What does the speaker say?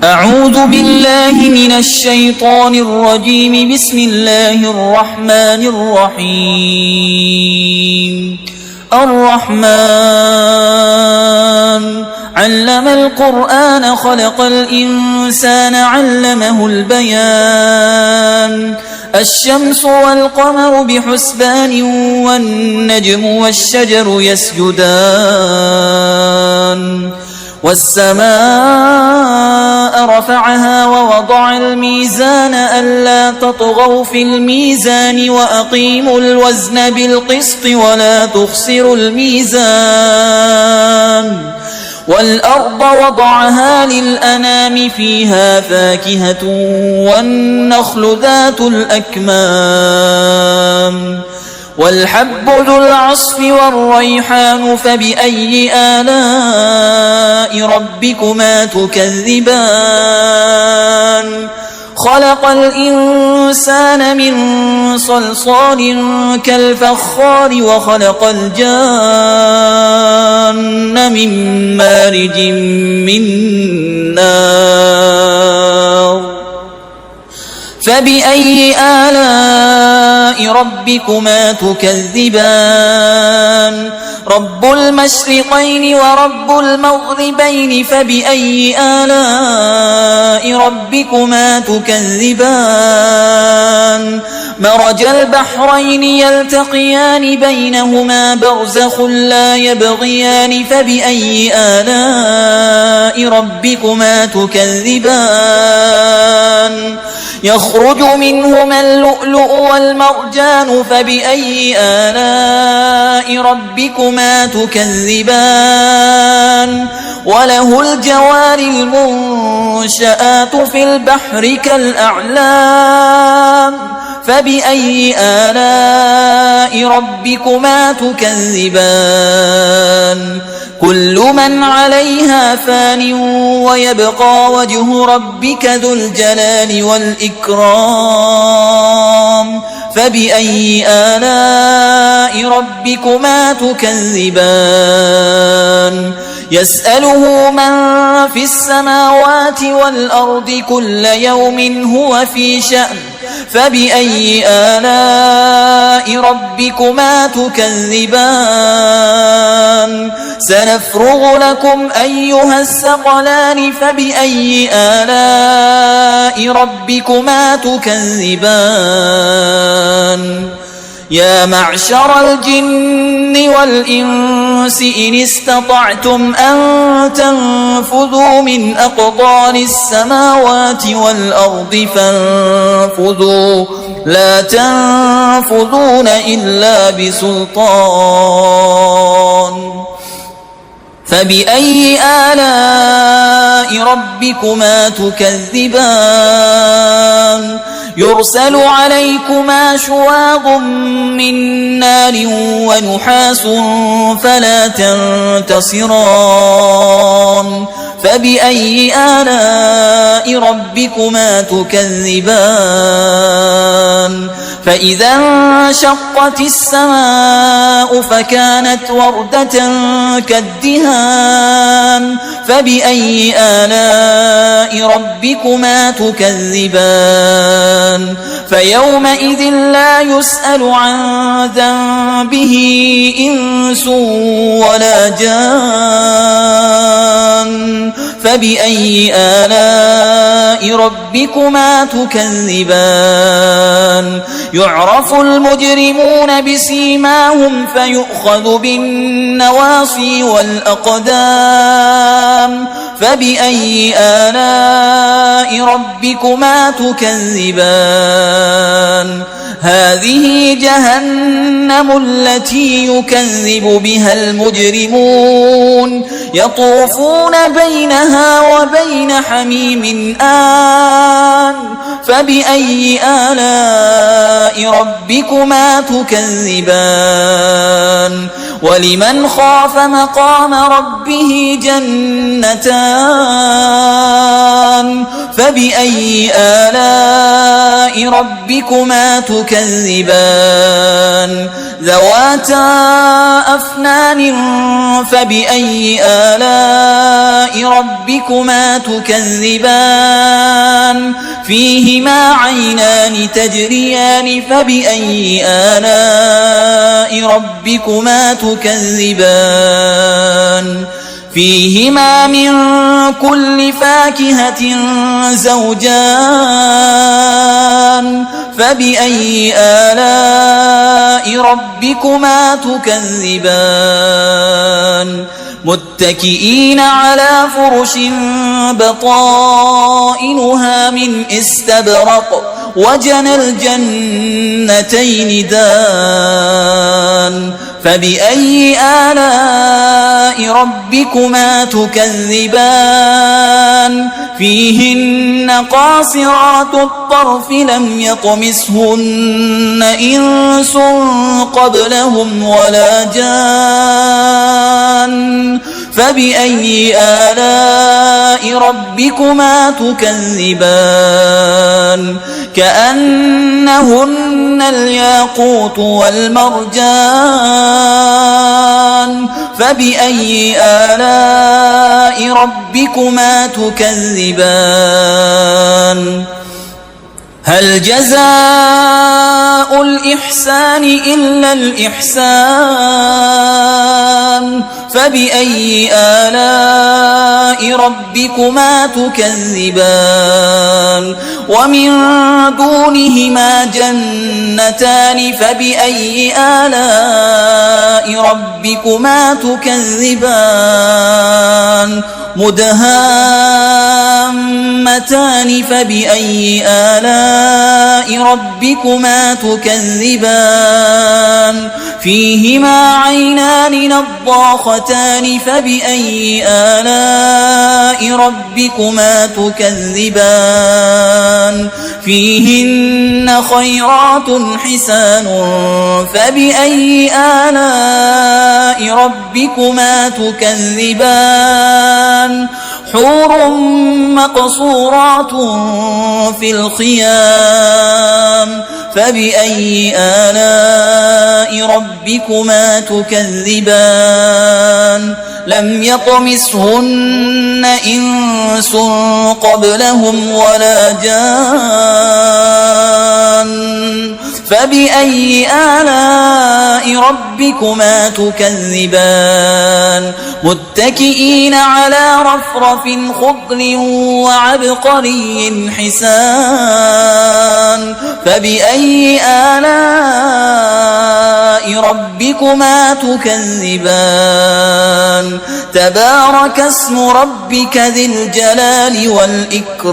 أعوذ بالله من الشيطان الرجيم. بسم الله الرحمن الرحيم. الرحمن علم القرآن خلق الإنسان علمه البيان. الشمس والقمر بحسبان والنجم والشجر يسجدان. والسماء رفعها ووضع الميزان ألا تطغوا في الميزان وأقيموا الوزن بالقسط ولا تخسروا الميزان. والأرض وضعها للأنام فيها فاكهة والنخل ذات الأكمام والحب ذو العصف والريحان. فبأي آلاء ربكما تكذبان؟ خلق الإنسان من صلصال كالفخار وخلق الجان من مارج من نار. فبأي آلاء ربكما تكذبان؟ رب المشرقين ورب المغربين. فبأي آلاء ربكما تكذبان؟ مرج البحرين يلتقيان بينهما برزخ لا يبغيان. فبأي آلاء ربكما تكذبان؟ يخرج منهما اللؤلؤ والمرجان. فبأي آلاء ربكما تكذبان؟ وله الجوار المنشآت في البحر كالأعلام. فبأي آلاء ربكما تكذبان؟ كل من عليها فان ويبقى وجه ربك ذو الجلال والإكرام. فبأي آلاء ربكما تكذبان؟ يسأله من في السماوات والأرض كل يوم هو في شأن. فبأي آلاء ربكما تكذبان؟ سنفرغ لكم أيها الثقلان. فبأي آلاء ربكما تكذبان؟ يا معشر الجن والإنس إن استطعتم أن تنفذوا من أقطار السماوات والأرض فانفذوا لا تنفذون إلا بسلطان. فبأي آلاء ربكما تكذبان؟ يرسل عليكما شواظ من نار ونحاس فلا تنتصران. فبأي آلاء ربكما تكذبان؟ فإذا انشقت السماء فكانت وردة كالدهان. فبأي آلاء ربكما تكذبان؟ فيومئذ لا يسأل عن ذنبه إنس ولا جان. فبأي آلاء ربكما تكذبان؟ يعرف المجرمون بسيماهم فيؤخذ بالنواصي والأقدام. فبأي آلاء ربكما تكذبان؟ هذه جهنم التي يكذب بها المجرمون يطوفون بينها وبين حميم آن. فبأي آلاء ربكما تكذبان؟ ولمن خاف مقام ربه جنتان. فبأي آلاء ربكما تكذبان ذواتا أفنان فبأي آلاء ربكما تكذبان فيهما عينان تجريان فبأي آلاء ربكما تكذبان فيهما من كل فاكهة زوجان فبأي آلاء ربكما تكذبان متكئين على فرش بطائنها من استبرق وجنى الجنتين دان فبأي آلاء ربكما تكذبان فيهن قاصرات الطرف لم يطمسهن إنس قبلهم ولا جان فبأي آلاء ربكما تكذبان كأنهن الياقوت والمرجان فبأي آلاء ربكما تكذبان هل جزاء الإحسان إلا الإحسان فبأي آلاء ربكما تكذبان ومن دونهما جنتان فبأي آلاء ربكما تكذبان مدهامتان فبأي آلاء ربكما تكذبان فيهما عينان نضاختان فبأي آلاء ربكما تكذبان فيهن خيرات حسان فبأي آلاء ربكما تكذبان حور مقصورات في الخيام فبأي آلاء ربكما تكذبان لم يطمسهن إنس قبلهم ولا جان فبأي آلاء ربكما تكذبان متكئين على رفرف خضر وعبقري حسان فبأي آلاء ربكما تكذبان تبارك اسم ربك ذي الجلال والإكرام